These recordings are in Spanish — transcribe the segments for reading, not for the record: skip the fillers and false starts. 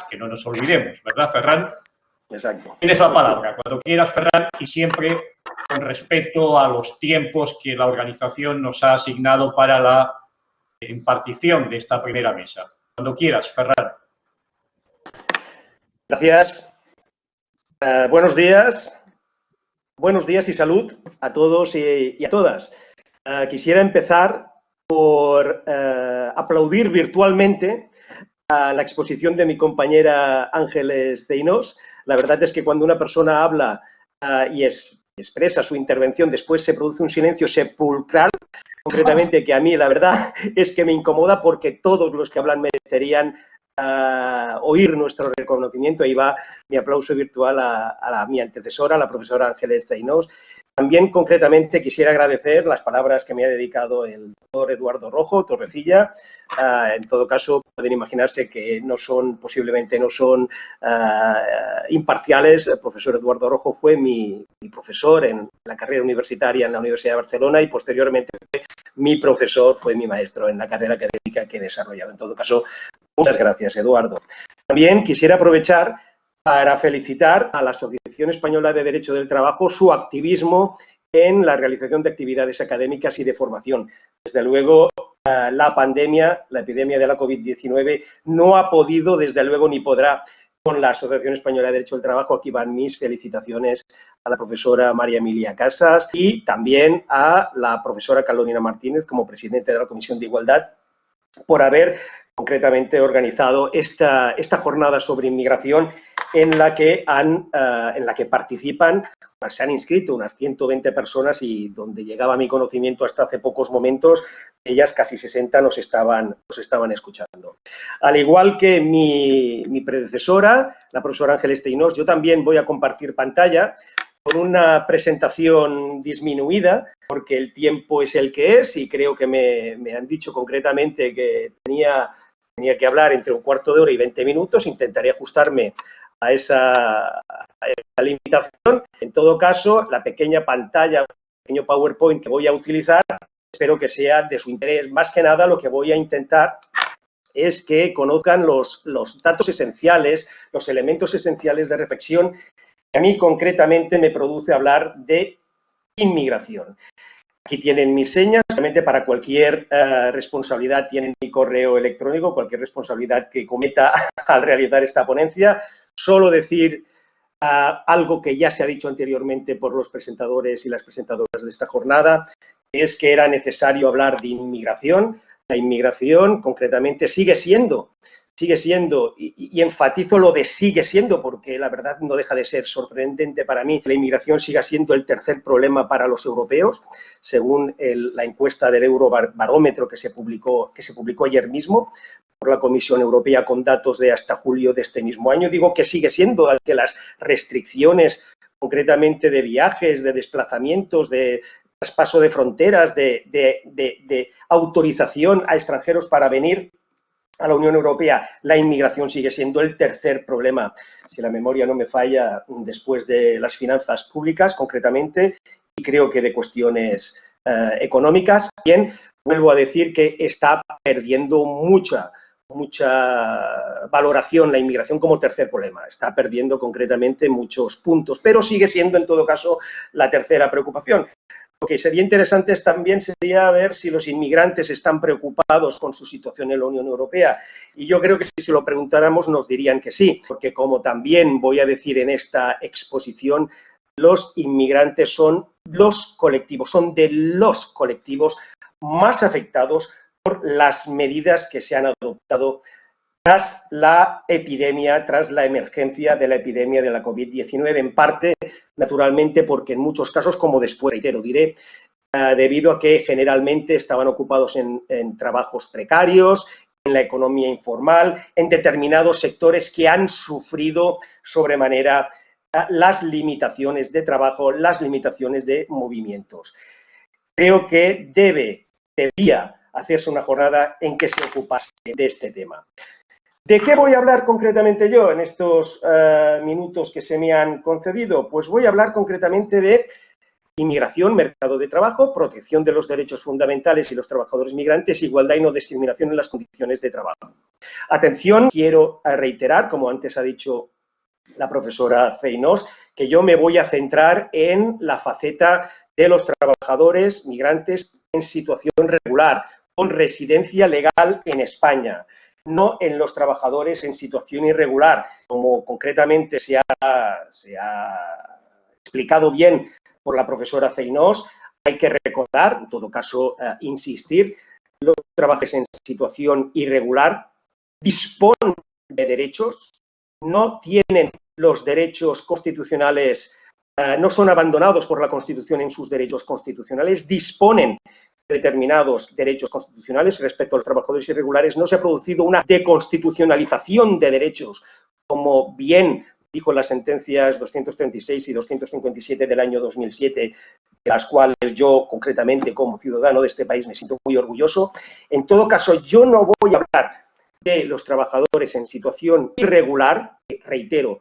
que no nos olvidemos, ¿verdad, Ferran? Exacto. Tienes la palabra, cuando quieras, Ferran, y siempre con respecto a los tiempos que la organización nos ha asignado para la impartición de esta primera mesa. Cuando quieras, Ferran. Gracias. Buenos días. Buenos días y salud a todos y a todas. Quisiera empezar por aplaudir virtualmente a la exposición de mi compañera Ángeles Zeynos. La verdad es que cuando una persona habla y expresa su intervención, después se produce un silencio sepulcral, concretamente que a mí la verdad es que me incomoda porque todos los que hablan merecerían oír nuestro reconocimiento. Ahí va mi aplauso virtual a mi antecesora, la profesora Ángeles Zeynos. También, concretamente, quisiera agradecer las palabras que me ha dedicado el doctor Eduardo Rojo, Torrecilla. En todo caso, pueden imaginarse que posiblemente no son imparciales. El profesor Eduardo Rojo fue mi profesor en la carrera universitaria en la Universidad de Barcelona y posteriormente fue mi maestro en la carrera académica que he desarrollado. En todo caso, muchas gracias, Eduardo. También quisiera aprovechar para felicitar a la Asociación Española de Derecho del Trabajo su activismo en la realización de actividades académicas y de formación. Desde luego, la pandemia, la epidemia de la COVID-19 no ha podido, desde luego, ni podrá con la Asociación Española de Derecho del Trabajo. Aquí van mis felicitaciones a la profesora María Emilia Casas y también a la profesora Carolina Martínez como presidente de la Comisión de Igualdad por haber concretamente organizado esta jornada sobre inmigración en la que participan, se han inscrito unas 120 personas y donde llegaba mi conocimiento hasta hace pocos momentos, ellas casi 60 nos estaban escuchando. Al igual que mi predecesora, la profesora Ángeles Zeynos, yo también voy a compartir pantalla con una presentación disminuida, porque el tiempo es el que es y creo que me han dicho concretamente que tenía que hablar entre un cuarto de hora y 20 minutos. Intentaré ajustarme a esa limitación. En todo caso, la pequeña pantalla, el pequeño PowerPoint que voy a utilizar, espero que sea de su interés. Más que nada, lo que voy a intentar es que conozcan los datos esenciales, los elementos esenciales de reflexión que a mí concretamente me produce hablar de inmigración. Aquí tienen mis señas, realmente para cualquier responsabilidad tienen mi correo electrónico, cualquier responsabilidad que cometa al realizar esta ponencia. Solo decir algo que ya se ha dicho anteriormente por los presentadores y las presentadoras de esta jornada, que es que era necesario hablar de inmigración. La inmigración concretamente sigue siendo, y enfatizo lo de sigue siendo, porque la verdad no deja de ser sorprendente para mí que la inmigración siga siendo el tercer problema para los europeos, según la encuesta del Eurobarómetro que se publicó ayer mismo por la Comisión Europea con datos de hasta julio de este mismo año. Digo que sigue siendo, que las restricciones concretamente de viajes, de desplazamientos, de traspaso de fronteras, de autorización a extranjeros para venir a la Unión Europea, la inmigración sigue siendo el tercer problema, si la memoria no me falla, después de las finanzas públicas, concretamente, y creo que de cuestiones económicas. Bien, vuelvo a decir que está perdiendo mucha valoración la inmigración como tercer problema. Está perdiendo concretamente muchos puntos, pero sigue siendo, en todo caso, la tercera preocupación. Lo que sería interesante también sería ver si los inmigrantes están preocupados con su situación en la Unión Europea. Y yo creo que si se lo preguntáramos nos dirían que sí, porque como también voy a decir en esta exposición, los inmigrantes son de los colectivos más afectados por las medidas que se han adoptado tras la epidemia, tras la emergencia de la epidemia de la COVID-19, en parte, naturalmente, porque en muchos casos, como después reitero, diré, debido a que generalmente estaban ocupados en trabajos precarios, en la economía informal, en determinados sectores que han sufrido sobremanera las limitaciones de trabajo, las limitaciones de movimientos. Creo que debía hacerse una jornada en que se ocupase de este tema. ¿De qué voy a hablar concretamente yo en estos minutos que se me han concedido? Pues voy a hablar concretamente de inmigración, mercado de trabajo, protección de los derechos fundamentales y los trabajadores migrantes, igualdad y no discriminación en las condiciones de trabajo. Atención, quiero reiterar, como antes ha dicho la profesora Feinós, que yo me voy a centrar en la faceta de los trabajadores migrantes en situación regular, con residencia legal en España, no en los trabajadores en situación irregular, como concretamente se ha explicado bien por la profesora Feinós. Hay que recordar, en todo caso, insistir, los trabajadores en situación irregular disponen de derechos, no tienen los derechos constitucionales, no son abandonados por la Constitución en sus derechos constitucionales, disponen de determinados derechos constitucionales. Respecto a los trabajadores irregulares, no se ha producido una deconstitucionalización de derechos, como bien dijo las sentencias 236 y 257 del año 2007, de las cuales yo, concretamente, como ciudadano de este país, me siento muy orgulloso. En todo caso, yo no voy a hablar de los trabajadores en situación irregular, que, reitero,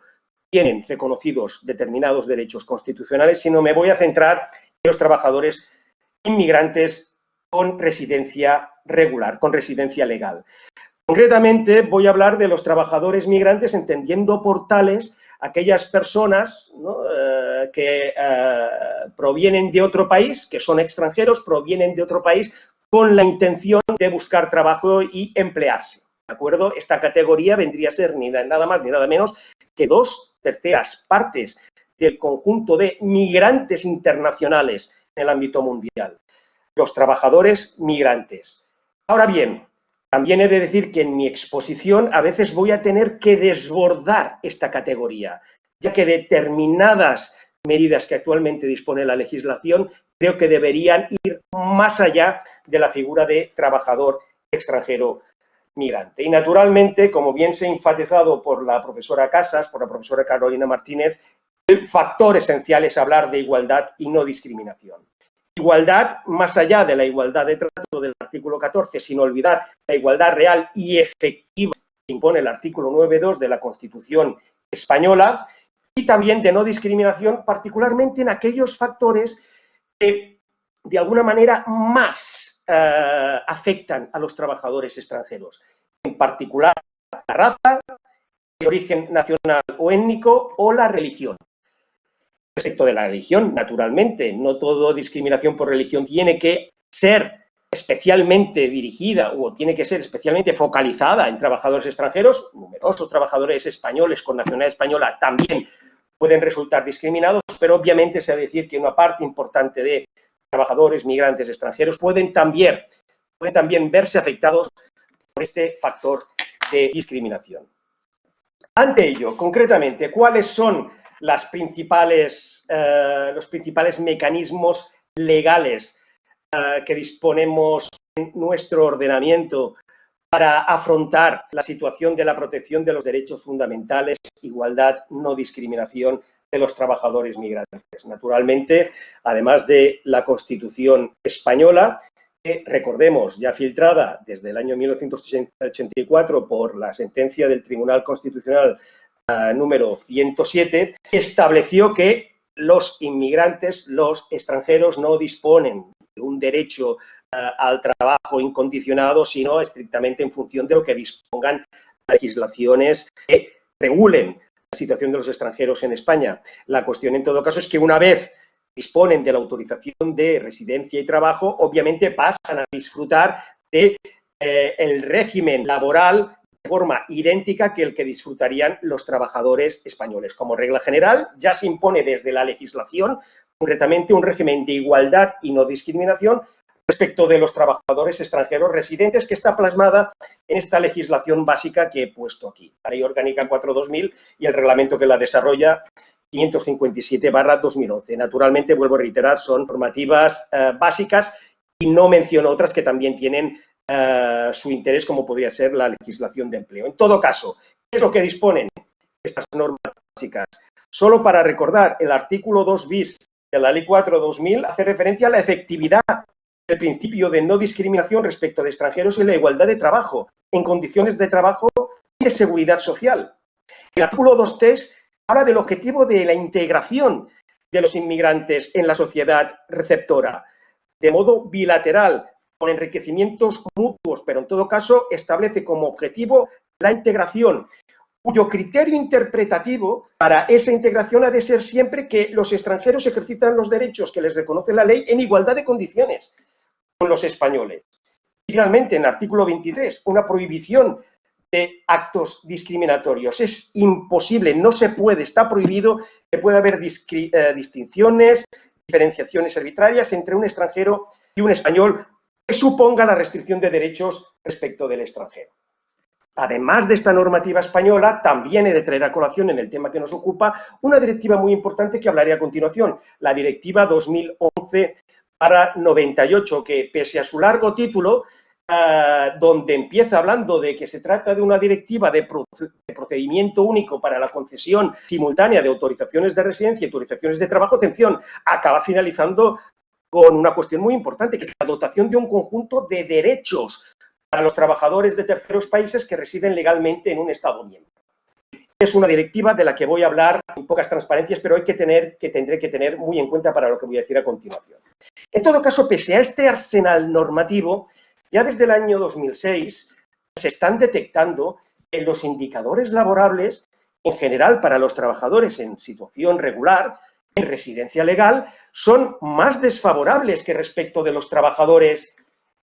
tienen reconocidos determinados derechos constitucionales, sino me voy a centrar en los trabajadores inmigrantes con residencia regular, con residencia legal. Concretamente, voy a hablar de los trabajadores migrantes, entendiendo por tales aquellas personas, ¿no?, que provienen de otro país, que son extranjeros, provienen de otro país con la intención de buscar trabajo y emplearse. ¿De acuerdo? Esta categoría vendría a ser ni nada más ni nada menos que 2/3 partes del conjunto de migrantes internacionales en el ámbito mundial. Los trabajadores migrantes. Ahora bien, también he de decir que en mi exposición a veces voy a tener que desbordar esta categoría, ya que determinadas medidas que actualmente dispone la legislación creo que deberían ir más allá de la figura de trabajador extranjero migrante. Y naturalmente, como bien se ha enfatizado por la profesora Casas, por la profesora Carolina Martínez, el factor esencial es hablar de igualdad y no discriminación. Igualdad, más allá de la igualdad de trato del artículo 14, sin olvidar la igualdad real y efectiva que impone el artículo 9.2 de la Constitución española, y también de no discriminación, particularmente en aquellos factores que, de alguna manera, más afectan a los trabajadores extranjeros, en particular la raza, el origen nacional o étnico o la religión. Respecto de la religión, naturalmente, no toda discriminación por religión tiene que ser especialmente dirigida o tiene que ser especialmente focalizada en trabajadores extranjeros. Numerosos trabajadores españoles con nacionalidad española también pueden resultar discriminados, pero obviamente se ha de decir que una parte importante de trabajadores migrantes extranjeros pueden también verse afectados por este factor de discriminación. Ante ello, concretamente, ¿cuáles son los principales mecanismos legales que disponemos en nuestro ordenamiento para afrontar la situación de la protección de los derechos fundamentales, igualdad, no discriminación de los trabajadores migrantes? Naturalmente, además de la Constitución española, que, recordemos, ya filtrada desde el año 1984 por la sentencia del Tribunal Constitucional número 107, estableció que los inmigrantes, los extranjeros, no disponen de un derecho al trabajo incondicionado, sino estrictamente en función de lo que dispongan legislaciones que regulen la situación de los extranjeros en España. La cuestión, en todo caso, es que una vez disponen de la autorización de residencia y trabajo, obviamente pasan a disfrutar de el régimen laboral de forma idéntica que el que disfrutarían los trabajadores españoles. Como regla general, ya se impone desde la legislación, concretamente, un régimen de igualdad y no discriminación respecto de los trabajadores extranjeros residentes, que está plasmada en esta legislación básica que he puesto aquí, la Ley Orgánica 4/2000 y el reglamento que la desarrolla 557/2011. Naturalmente, vuelvo a reiterar, son normativas básicas y no menciono otras que también tienen su interés, como podría ser la legislación de empleo. En todo caso, ¿qué es lo que disponen estas normas básicas? Solo para recordar, el artículo 2 bis de la Ley 4/2000 hace referencia a la efectividad del principio de no discriminación respecto de extranjeros y la igualdad de trabajo, en condiciones de trabajo y de seguridad social. El artículo 2.3 habla del objetivo de la integración de los inmigrantes en la sociedad receptora, de modo bilateral, con enriquecimientos mutuos, pero en todo caso establece como objetivo la integración, cuyo criterio interpretativo para esa integración ha de ser siempre que los extranjeros ejercitan los derechos que les reconoce la ley en igualdad de condiciones con los españoles. Y finalmente, en el artículo 23, una prohibición de actos discriminatorios. Es imposible, no se puede, está prohibido que pueda haber distinciones, diferenciaciones arbitrarias entre un extranjero y un español que suponga la restricción de derechos respecto del extranjero. Además de esta normativa española, también he de traer a colación en el tema que nos ocupa una directiva muy importante que hablaré a continuación, la Directiva 2011/98, que pese a su largo título, donde empieza hablando de que se trata de una directiva de procedimiento único para la concesión simultánea de autorizaciones de residencia y autorizaciones de trabajo, atención, acaba finalizando con una cuestión muy importante, que es la dotación de un conjunto de derechos para los trabajadores de terceros países que residen legalmente en un Estado miembro. Es una directiva de la que voy a hablar en pocas transparencias, pero tendré que tener muy en cuenta para lo que voy a decir a continuación. En todo caso, pese a este arsenal normativo, ya desde el año 2006 se están detectando en los indicadores laborables, en general para los trabajadores en situación regular, en residencia legal, son más desfavorables que respecto de los trabajadores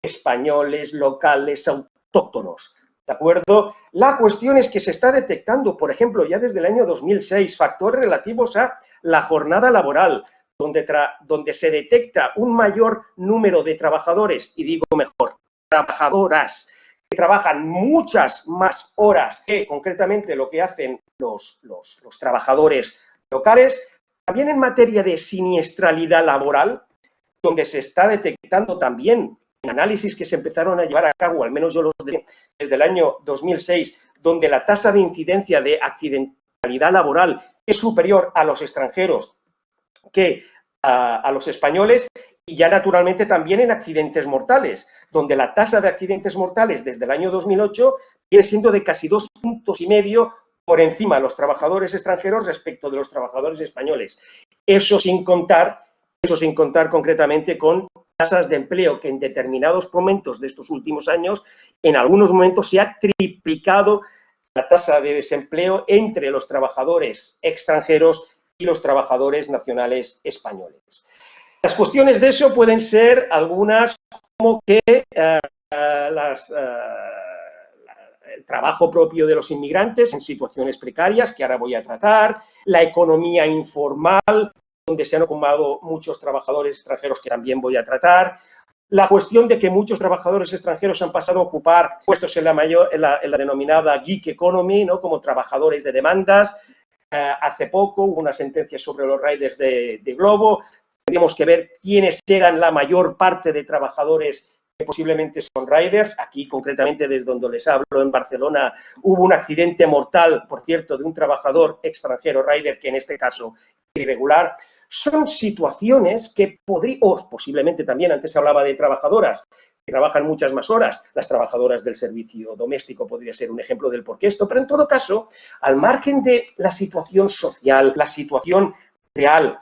españoles, locales, autóctonos. ¿De acuerdo? La cuestión es que se está detectando, por ejemplo, ya desde el año 2006, factores relativos a la jornada laboral, donde se detecta un mayor número de trabajadores, y digo mejor, trabajadoras, que trabajan muchas más horas que concretamente lo que hacen los trabajadores locales. También en materia de siniestralidad laboral, donde se está detectando también análisis que se empezaron a llevar a cabo, al menos yo los desde el año 2006, donde la tasa de incidencia de accidentalidad laboral es superior a los extranjeros que a los españoles, y ya naturalmente también en accidentes mortales, donde la tasa de accidentes mortales desde el año 2008 viene siendo de casi 2,5 puntos por encima de los trabajadores extranjeros respecto de los trabajadores españoles. Eso sin contar concretamente con tasas de empleo que en determinados momentos de estos últimos años, en algunos momentos se ha triplicado la tasa de desempleo entre los trabajadores extranjeros y los trabajadores nacionales españoles. Las cuestiones de eso pueden ser algunas como que el trabajo propio de los inmigrantes en situaciones precarias, que ahora voy a tratar, la economía informal, donde se han ocupado muchos trabajadores extranjeros que también voy a tratar, la cuestión de que muchos trabajadores extranjeros han pasado a ocupar puestos en la denominada gig economy, ¿no?, como trabajadores de demandas. Hace poco hubo una sentencia sobre los riders de Globo. Tendríamos que ver quiénes eran la mayor parte de trabajadores que posiblemente son riders. Aquí, concretamente, desde donde les hablo, en Barcelona, hubo un accidente mortal, por cierto, de un trabajador extranjero rider, que en este caso era irregular. Son situaciones que o posiblemente también, antes hablaba de trabajadoras, que trabajan muchas más horas, las trabajadoras del servicio doméstico podría ser un ejemplo del porqué esto, pero en todo caso, al margen de la situación social, la situación real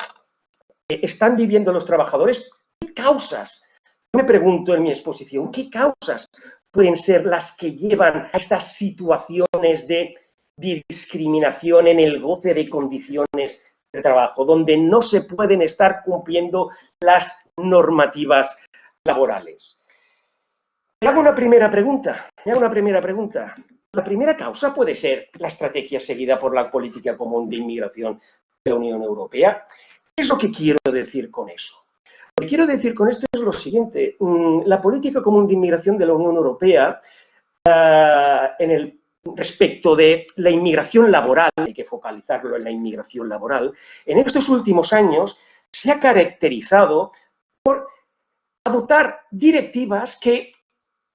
que están viviendo los trabajadores, ¿qué causas? Yo me pregunto en mi exposición, ¿qué causas pueden ser las que llevan a estas situaciones de discriminación en el goce de condiciones de trabajo, donde no se pueden estar cumpliendo las normativas laborales? Me hago una primera pregunta. La primera causa puede ser la estrategia seguida por la política común de inmigración de la Unión Europea. ¿Qué es lo que quiero decir con eso? Lo que quiero decir con esto es lo siguiente. La política común de inmigración de la Unión Europea, respecto de la inmigración laboral, hay que focalizarlo en la inmigración laboral, en estos últimos años se ha caracterizado por adoptar directivas que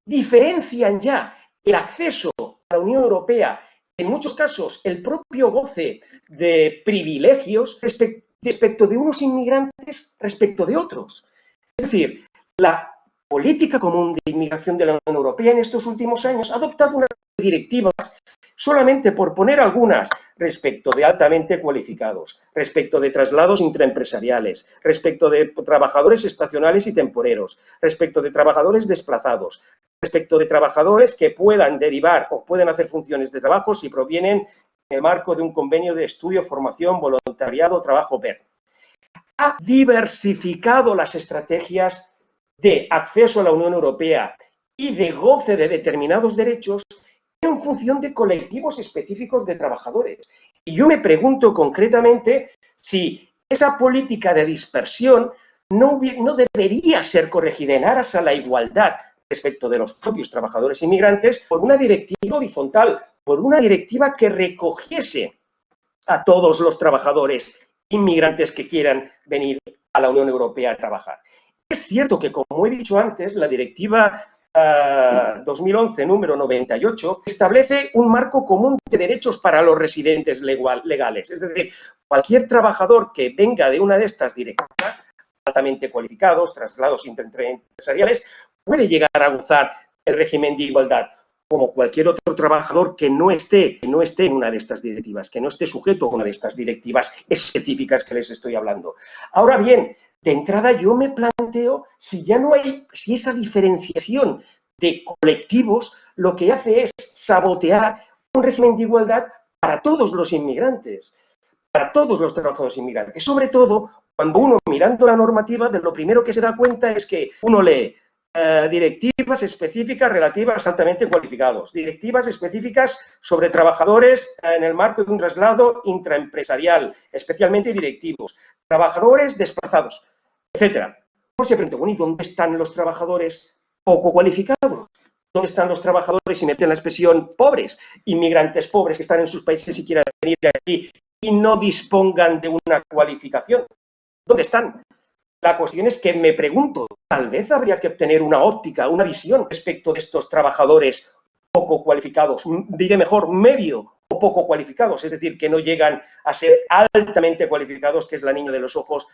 diferencian ya el acceso a la Unión Europea, en muchos casos el propio goce de privilegios respecto de unos inmigrantes respecto de otros. Es decir, la política común de inmigración de la Unión Europea en estos últimos años ha adoptado unas directivas solamente por poner algunas, respecto de altamente cualificados, respecto de traslados intraempresariales, respecto de trabajadores estacionales y temporeros, respecto de trabajadores desplazados, respecto de trabajadores que puedan derivar o pueden hacer funciones de trabajo si provienen en el marco de un convenio de estudio, formación, voluntariado, trabajo PER. Ha diversificado las estrategias de acceso a la Unión Europea y de goce de determinados derechos en función de colectivos específicos de trabajadores. Y yo me pregunto concretamente si esa política de dispersión no debería ser corregida en aras a la igualdad respecto de los propios trabajadores inmigrantes por una directiva horizontal, por una directiva que recogiese a todos los trabajadores inmigrantes que quieran venir a la Unión Europea a trabajar. Es cierto que, como he dicho antes, la directiva 2011, número 98, establece un marco común de derechos para los residentes legales. Es decir, cualquier trabajador que venga de una de estas directivas, altamente cualificados, traslados intraempresariales, puede llegar a gozar el régimen de igualdad, como cualquier otro trabajador que no esté en una de estas directivas, que no esté sujeto a una de estas directivas específicas que les estoy hablando. Ahora bien, de entrada yo me planteo si esa diferenciación de colectivos lo que hace es sabotear un régimen de igualdad para todos los inmigrantes, para todos los trabajadores inmigrantes, sobre todo cuando uno, mirando la normativa, de lo primero que se da cuenta es que uno lee directivas específicas relativas a altamente cualificados, directivas específicas sobre trabajadores en el marco de un traslado intraempresarial, especialmente directivos, trabajadores desplazados, etcétera. Uno se pregunta, bueno, ¿y dónde están los trabajadores poco cualificados? ¿Dónde están los trabajadores, si meten la expresión, pobres, inmigrantes pobres que están en sus países y quieran venir aquí y no dispongan de una cualificación? ¿Dónde están? La cuestión es que me pregunto, tal vez habría que obtener una óptica, una visión respecto de estos trabajadores poco cualificados, diré mejor, medio o poco cualificados, es decir, que no llegan a ser altamente cualificados, que es la niña de los ojos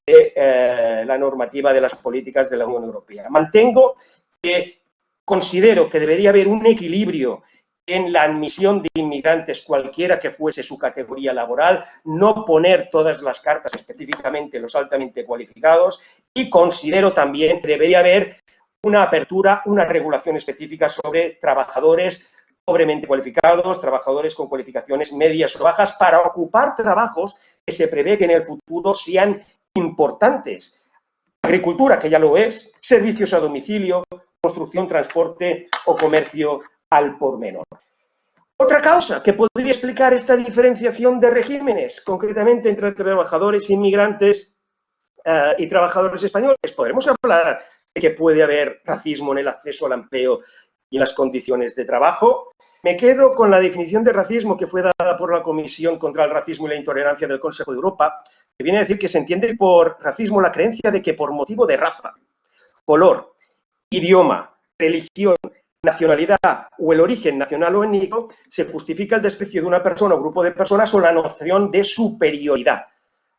de la normativa de las políticas de la Unión Europea. Mantengo que considero que debería haber un equilibrio en la admisión de inmigrantes, cualquiera que fuese su categoría laboral, no poner todas las cartas específicamente los altamente cualificados, y considero también que debería haber una apertura, una regulación específica sobre trabajadores pobremente cualificados, trabajadores con cualificaciones medias o bajas, para ocupar trabajos que se prevé que en el futuro sean importantes. Agricultura, que ya lo es, servicios a domicilio, construcción, transporte o comercio al por menor. Otra causa que podría explicar esta diferenciación de regímenes, concretamente entre trabajadores inmigrantes y trabajadores españoles, podremos hablar de que puede haber racismo en el acceso al empleo y en las condiciones de trabajo. Me quedo con la definición de racismo que fue dada por la Comisión contra el Racismo y la Intolerancia del Consejo de Europa, que viene a decir que se entiende por racismo la creencia de que por motivo de raza, color, idioma, religión, nacionalidad o el origen nacional o étnico se justifica el desprecio de una persona o grupo de personas o la noción de superioridad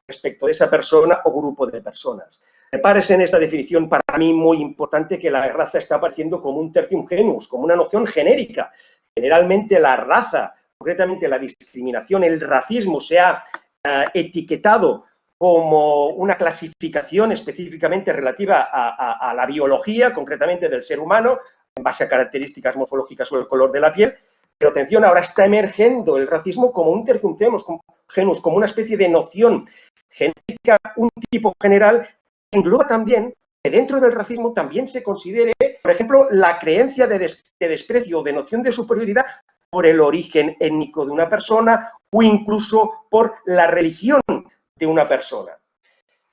respecto de esa persona o grupo de personas. Repárese en esta definición, para mí muy importante, que la raza está apareciendo como un tertium genus, como una noción genérica. Generalmente la raza, concretamente la discriminación, el racismo se ha etiquetado como una clasificación específicamente relativa a la biología, concretamente del ser humano, en base a características morfológicas o el color de la piel, pero atención, ahora está emergiendo el racismo como un tertium genus, como una especie de noción genérica, un tipo general, que engloba también que dentro del racismo también se considere, por ejemplo, la creencia de desprecio o de noción de superioridad por el origen étnico de una persona o incluso por la religión de una persona.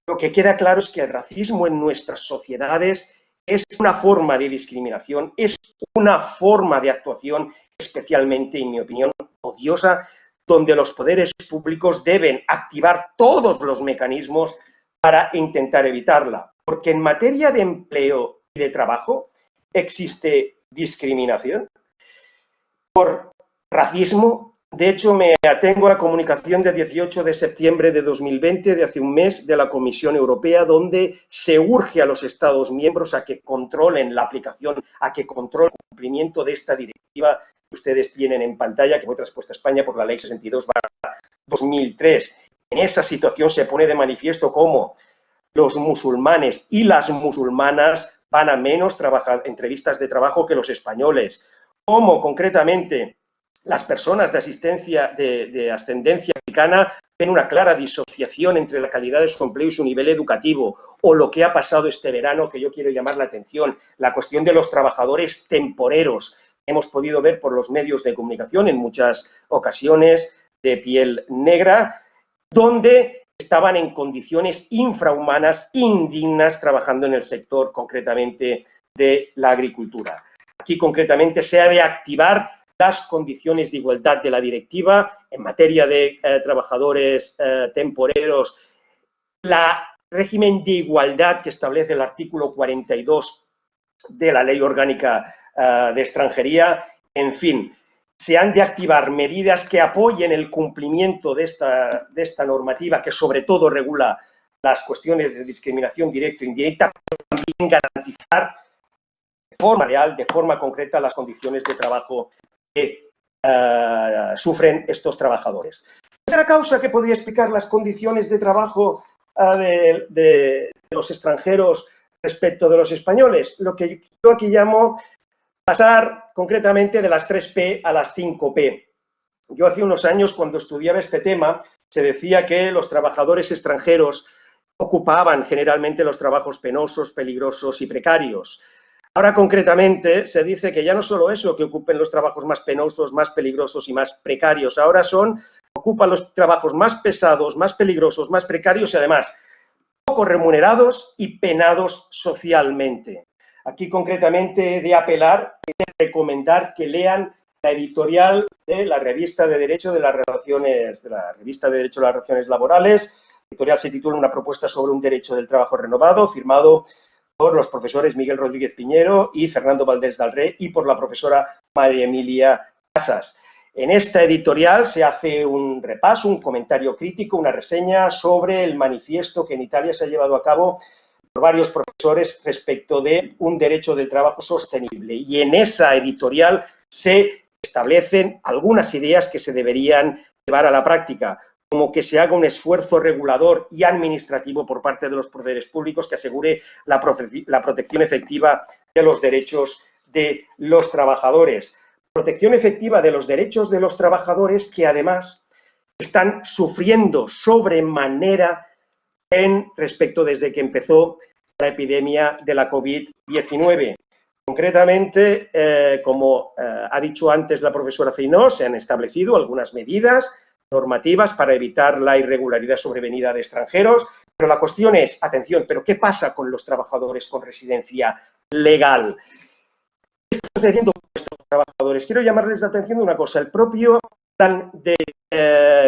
Lo que queda claro es que el racismo en nuestras sociedades es una forma de discriminación, es una forma de actuación especialmente, en mi opinión, odiosa, donde los poderes públicos deben activar todos los mecanismos para intentar evitarla. Porque en materia de empleo y de trabajo existe discriminación por racismo. De hecho, me atengo a la comunicación de 18 de septiembre de 2020, de hace un mes, de la Comisión Europea, donde se urge a los Estados miembros a que controlen la aplicación, a que controlen el cumplimiento de esta directiva que ustedes tienen en pantalla, que fue traspuesta a España por la Ley 62/2003. En esa situación se pone de manifiesto cómo los musulmanes y las musulmanas van a menos entrevistas de trabajo que los españoles, cómo concretamente las personas de ascendencia africana ven una clara disociación entre la calidad de su empleo y su nivel educativo, o lo que ha pasado este verano, que yo quiero llamar la atención, la cuestión de los trabajadores temporeros. Hemos podido ver por los medios de comunicación en muchas ocasiones de piel negra, donde estaban en condiciones infrahumanas, indignas, trabajando en el sector concretamente de la agricultura. Aquí concretamente se ha de activar las condiciones de igualdad de la directiva en materia de trabajadores temporeros, el régimen de igualdad que establece el artículo 42 de la Ley Orgánica de Extranjería, en fin, se han de activar medidas que apoyen el cumplimiento de esta normativa, que sobre todo regula las cuestiones de discriminación directa e indirecta, pero también garantizar de forma real, de forma concreta, las condiciones de trabajo que sufren estos trabajadores. Otra causa que podría explicar las condiciones de trabajo de los extranjeros respecto de los españoles, lo que yo aquí llamo pasar concretamente de las 3P a las 5P. Yo hace unos años, cuando estudiaba este tema, se decía que los trabajadores extranjeros ocupaban generalmente los trabajos penosos, peligrosos y precarios. Ahora, concretamente, se dice que ya no solo eso, que ocupen los trabajos más penosos, más peligrosos y más precarios, ahora ocupan los trabajos más pesados, más peligrosos, más precarios y además poco remunerados y penados socialmente. Aquí, concretamente, he de apelar, he de recomendar que lean la editorial de la Revista de Derecho de las Relaciones, Laborales. La editorial se titula Una propuesta sobre un derecho del trabajo renovado, firmado por los profesores Miguel Rodríguez Piñero y Fernando Valdés Dalré y por la profesora María Emilia Casas. En esta editorial se hace un repaso, un comentario crítico, una reseña sobre el manifiesto que en Italia se ha llevado a cabo por varios profesores respecto de un derecho del trabajo sostenible. Y en esa editorial se establecen algunas ideas que se deberían llevar a la práctica, como que se haga un esfuerzo regulador y administrativo por parte de los poderes públicos que asegure la protección efectiva de los derechos de los trabajadores. Protección efectiva de los derechos de los trabajadores que además están sufriendo sobremanera respecto desde que empezó la epidemia de la COVID-19. Concretamente, como ha dicho antes la profesora Ceinó, se han establecido algunas medidas normativas para evitar la irregularidad sobrevenida de extranjeros, pero la cuestión es, atención, ¿pero qué pasa con los trabajadores con residencia legal? ¿Qué está sucediendo con estos trabajadores? Quiero llamarles la atención de una cosa, el propio plan de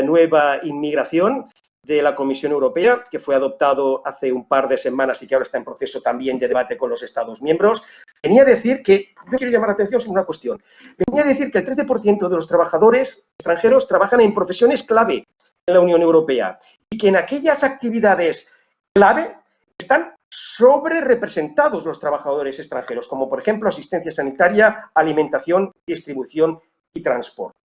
nueva inmigración de la Comisión Europea, que fue adoptado hace un par de semanas y que ahora está en proceso también de debate con los Estados miembros, venía a decir que, yo quiero llamar la atención sobre una cuestión, venía a decir que el 13% de los trabajadores extranjeros trabajan en profesiones clave en la Unión Europea y que en aquellas actividades clave están sobre representados los trabajadores extranjeros, como por ejemplo asistencia sanitaria, alimentación, distribución y transporte.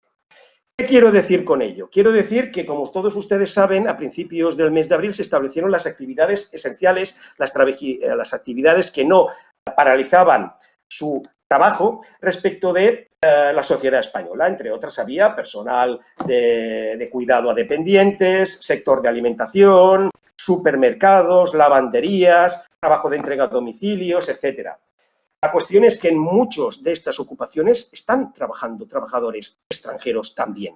¿Qué quiero decir con ello? Quiero decir que, como todos ustedes saben, a principios del mes de abril se establecieron las actividades esenciales, las actividades que no paralizaban su trabajo respecto de la sociedad española. Entre otras había personal de cuidado a dependientes, sector de alimentación, supermercados, lavanderías, trabajo de entrega a domicilios, etcétera. La cuestión es que en muchas de estas ocupaciones están trabajando trabajadores extranjeros también.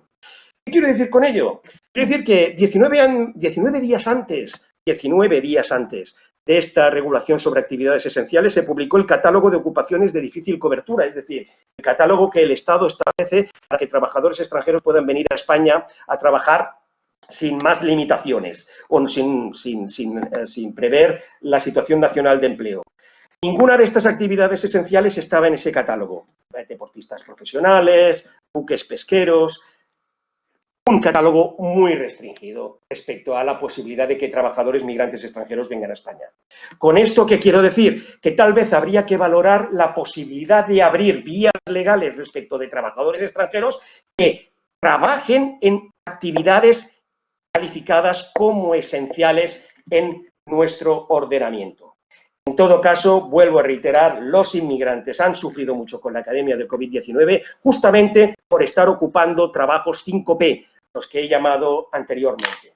¿Qué quiero decir con ello? Quiero decir que 19 días antes de esta regulación sobre actividades esenciales se publicó el catálogo de ocupaciones de difícil cobertura, es decir, el catálogo que el Estado establece para que trabajadores extranjeros puedan venir a España a trabajar sin más limitaciones o sin prever la situación nacional de empleo. Ninguna de estas actividades esenciales estaba en ese catálogo. Deportistas profesionales, buques pesqueros. un catálogo muy restringido respecto a la posibilidad de que trabajadores migrantes extranjeros vengan a España. Con esto, ¿qué quiero decir? Que tal vez habría que valorar la posibilidad de abrir vías legales respecto de trabajadores extranjeros que trabajen en actividades calificadas como esenciales en nuestro ordenamiento. En todo caso, vuelvo a reiterar, los inmigrantes han sufrido mucho con la epidemia del COVID-19 justamente por estar ocupando trabajos 5P, los que he llamado anteriormente.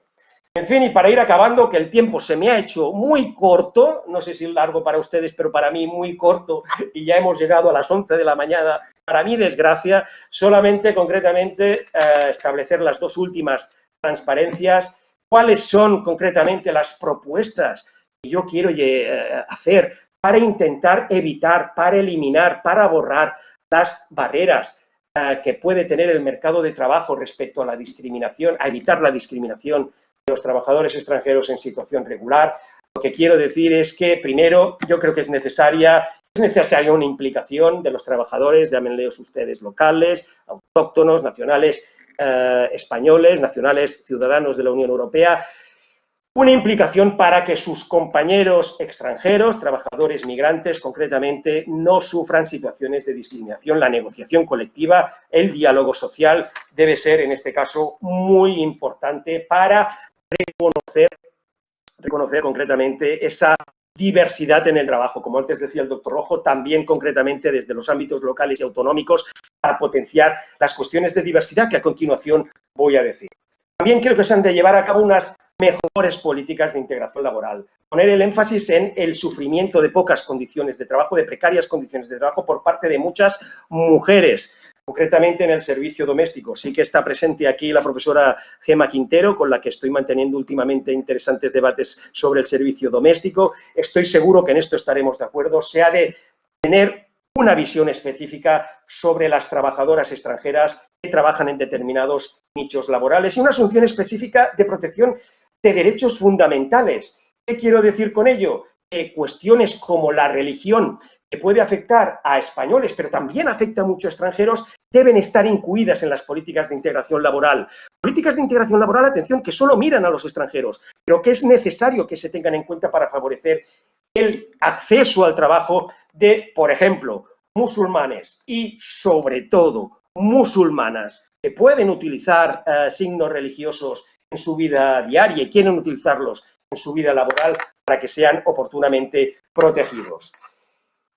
En fin, y para ir acabando, que el tiempo se me ha hecho muy corto, no sé si largo para ustedes, pero para mí muy corto, y ya hemos llegado a las 11 de la mañana, para mi desgracia, solamente concretamente establecer las dos últimas transparencias, cuáles son concretamente las propuestas que yo quiero hacer para intentar evitar, para eliminar, para borrar las barreras que puede tener el mercado de trabajo respecto a la discriminación, a evitar la discriminación de los trabajadores extranjeros en situación regular. Lo que quiero decir es que, primero, yo creo que es necesaria una implicación de los trabajadores, llámenles ustedes locales, autóctonos, nacionales españoles, nacionales ciudadanos de la Unión Europea, una implicación para que sus compañeros extranjeros, trabajadores migrantes concretamente, no sufran situaciones de discriminación. La negociación colectiva, el diálogo social debe ser, en este caso, muy importante para reconocer concretamente esa diversidad en el trabajo, como antes decía el doctor Rojo, también concretamente desde los ámbitos locales y autonómicos para potenciar las cuestiones de diversidad que a continuación voy a decir. También creo que se han de llevar a cabo unas mejores políticas de integración laboral, poner el énfasis en el sufrimiento de pocas condiciones de trabajo, de precarias condiciones de trabajo por parte de muchas mujeres, concretamente en el servicio doméstico. Sí que está presente aquí la profesora Gema Quintero, con la que estoy manteniendo últimamente interesantes debates sobre el servicio doméstico. Estoy seguro que en esto estaremos de acuerdo. Se ha de tener una visión específica sobre las trabajadoras extranjeras que trabajan en determinados nichos laborales y una asunción específica de protección de derechos fundamentales. ¿Qué quiero decir con ello? Que cuestiones como la religión, que puede afectar a españoles, pero también afecta a muchos extranjeros, deben estar incluidas en las políticas de integración laboral. Políticas de integración laboral, atención, que solo miran a los extranjeros, pero que es necesario que se tengan en cuenta para favorecer el acceso al trabajo de, por ejemplo, musulmanes y, sobre todo, musulmanas que pueden utilizar signos religiosos en su vida diaria y quieren utilizarlos en su vida laboral para que sean oportunamente protegidos.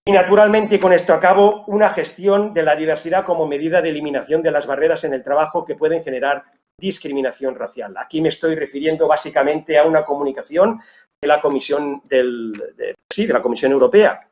Y, naturalmente, con esto acabo, una gestión de la diversidad como medida de eliminación de las barreras en el trabajo que pueden generar discriminación racial. Aquí me estoy refiriendo básicamente a una comunicación de la Comisión, de la Comisión Europea,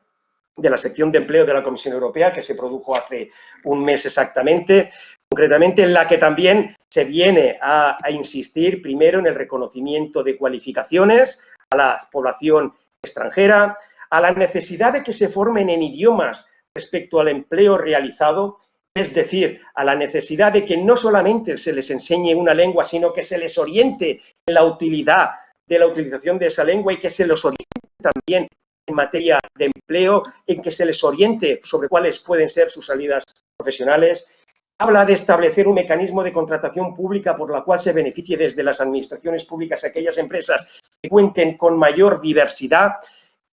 de la sección de empleo de la Comisión Europea, que se produjo hace un mes exactamente, concretamente en la que también se viene a insistir primero en el reconocimiento de cualificaciones a la población extranjera, a la necesidad de que se formen en idiomas respecto al empleo realizado, es decir, a la necesidad de que no solamente se les enseñe una lengua, sino que se les oriente en la utilidad de la utilización de esa lengua y que se los oriente también en materia de empleo, en que se les oriente sobre cuáles pueden ser sus salidas profesionales. Habla de establecer un mecanismo de contratación pública por la cual se beneficie desde las administraciones públicas a aquellas empresas que cuenten con mayor diversidad.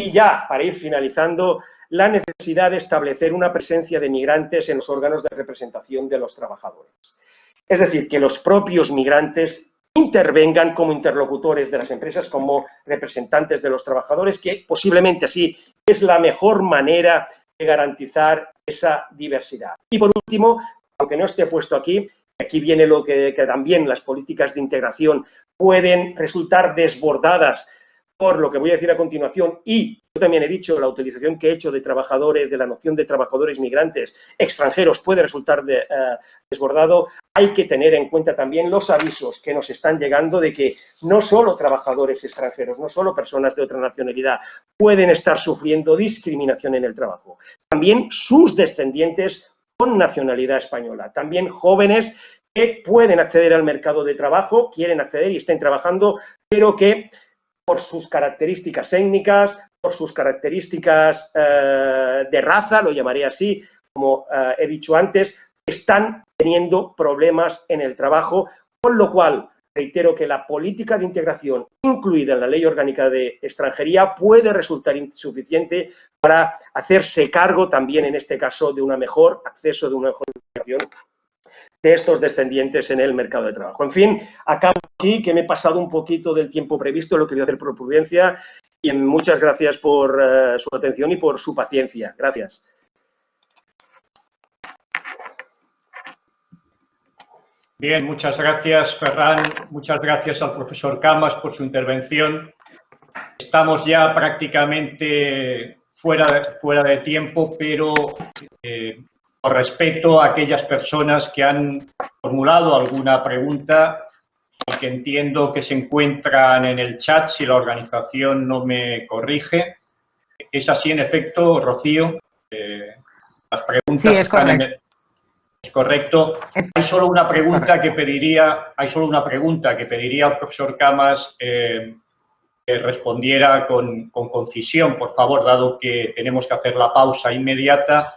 Y ya, para ir finalizando, la necesidad de establecer una presencia de migrantes en los órganos de representación de los trabajadores. Es decir, que los propios migrantes intervengan como interlocutores de las empresas, como representantes de los trabajadores, que posiblemente así es la mejor manera de garantizar esa diversidad. Y por último, aunque no esté puesto aquí, aquí viene lo que también las políticas de integración pueden resultar desbordadas por lo que voy a decir a continuación, y yo también he dicho, la utilización que he hecho de trabajadores, de la noción de trabajadores migrantes extranjeros puede resultar desbordado. Hay que tener en cuenta también los avisos que nos están llegando de que no solo trabajadores extranjeros, no solo personas de otra nacionalidad pueden estar sufriendo discriminación en el trabajo. También sus descendientes con nacionalidad española, también jóvenes que pueden acceder al mercado de trabajo, quieren acceder y estén trabajando, pero que por sus características étnicas, por sus características de raza, lo llamaré así, como he dicho antes, están teniendo problemas en el trabajo Con lo cual, reitero que la política de integración incluida en la Ley Orgánica de Extranjería puede resultar insuficiente para hacerse cargo también, en este caso, de un mejor acceso, de una mejor integración de estos descendientes en el mercado de trabajo. En fin, acabo aquí, que me he pasado un poquito del tiempo previsto, lo quería hacer por prudencia, y muchas gracias por su atención y por su paciencia. Gracias. Bien, muchas gracias, Ferran. Muchas gracias al profesor Camas por su intervención. Estamos ya prácticamente fuera de tiempo, pero por respeto a aquellas personas que han formulado alguna pregunta y que entiendo que se encuentran en el chat, si la organización no me corrige. ¿Es así, en efecto, Rocío? Las preguntas sí, están en el... Es correcto. Hay solo una pregunta que pediría al profesor Camas que respondiera con concisión, por favor, dado que tenemos que hacer la pausa inmediata,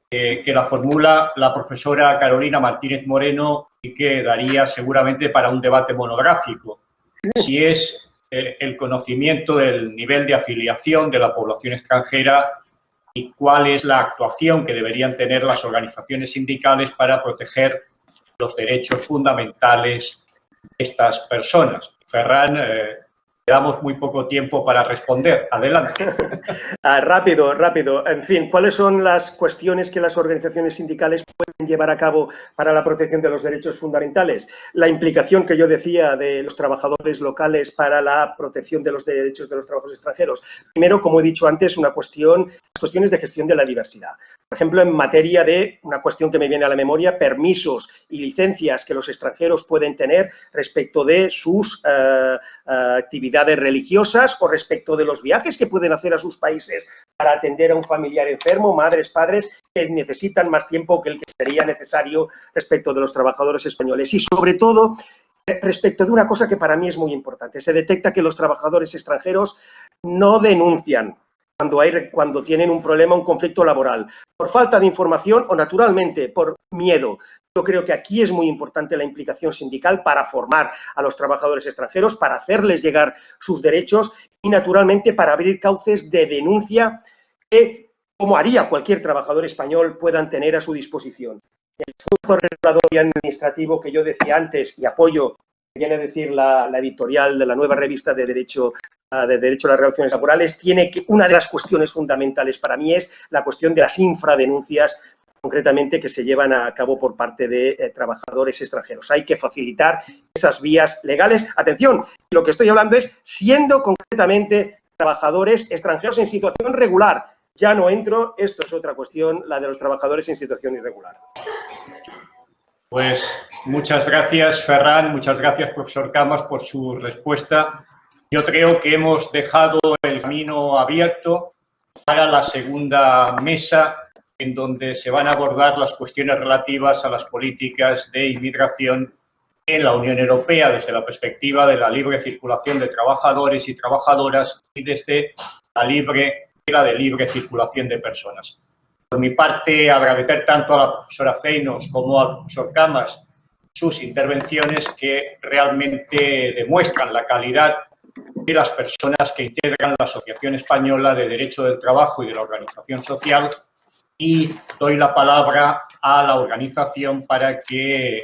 que la formula la profesora Carolina Martínez Moreno y que daría seguramente para un debate monográfico. Si es el conocimiento del nivel de afiliación de la población extranjera y cuál es la actuación que deberían tener las organizaciones sindicales para proteger los derechos fundamentales de estas personas. Ferran, le damos muy poco tiempo para responder. Adelante. Rápido. En fin, ¿cuáles son las cuestiones que las organizaciones sindicales pueden llevar a cabo para la protección de los derechos fundamentales? La implicación que yo decía de los trabajadores locales para la protección de los derechos de los trabajadores extranjeros. Primero, como he dicho antes, cuestiones de gestión de la diversidad. Por ejemplo, en materia de una cuestión que me viene a la memoria, permisos y licencias que los extranjeros pueden tener respecto de sus actividades religiosas o respecto de los viajes que pueden hacer a sus países para atender a un familiar enfermo, madres, padres que necesitan más tiempo que el que sería necesario respecto de los trabajadores españoles. Y sobre todo, respecto de una cosa que para mí es muy importante, se detecta que los trabajadores extranjeros no denuncian cuando tienen un problema, un conflicto laboral, por falta de información o, naturalmente, por miedo. Yo creo que aquí es muy importante la implicación sindical para formar a los trabajadores extranjeros, para hacerles llegar sus derechos y, naturalmente, para abrir cauces de denuncia que, como haría cualquier trabajador español, puedan tener a su disposición. El esfuerzo regulador y administrativo que yo decía antes y apoyo, que viene a decir la editorial de la nueva revista de Derecho a las Relaciones Laborales, tiene que, una de las cuestiones fundamentales para mí es la cuestión de las infradenuncias, concretamente, que se llevan a cabo por parte de trabajadores extranjeros. Hay que facilitar esas vías legales. Atención, lo que estoy hablando es siendo concretamente trabajadores extranjeros en situación regular. Ya no entro, esto es otra cuestión, la de los trabajadores en situación irregular. Pues muchas gracias, Ferran, muchas gracias, profesor Camas, por su respuesta. Yo creo que hemos dejado el camino abierto para la segunda mesa, en donde se van a abordar las cuestiones relativas a las políticas de inmigración en la Unión Europea desde la perspectiva de la libre circulación de trabajadores y trabajadoras y desde la libre circulación de personas. Por mi parte, agradecer tanto a la profesora Feinos como al profesor Camas sus intervenciones, que realmente demuestran la calidad de las personas que integran la Asociación Española de Derecho del Trabajo y de la Organización Social, y doy la palabra a la organización para que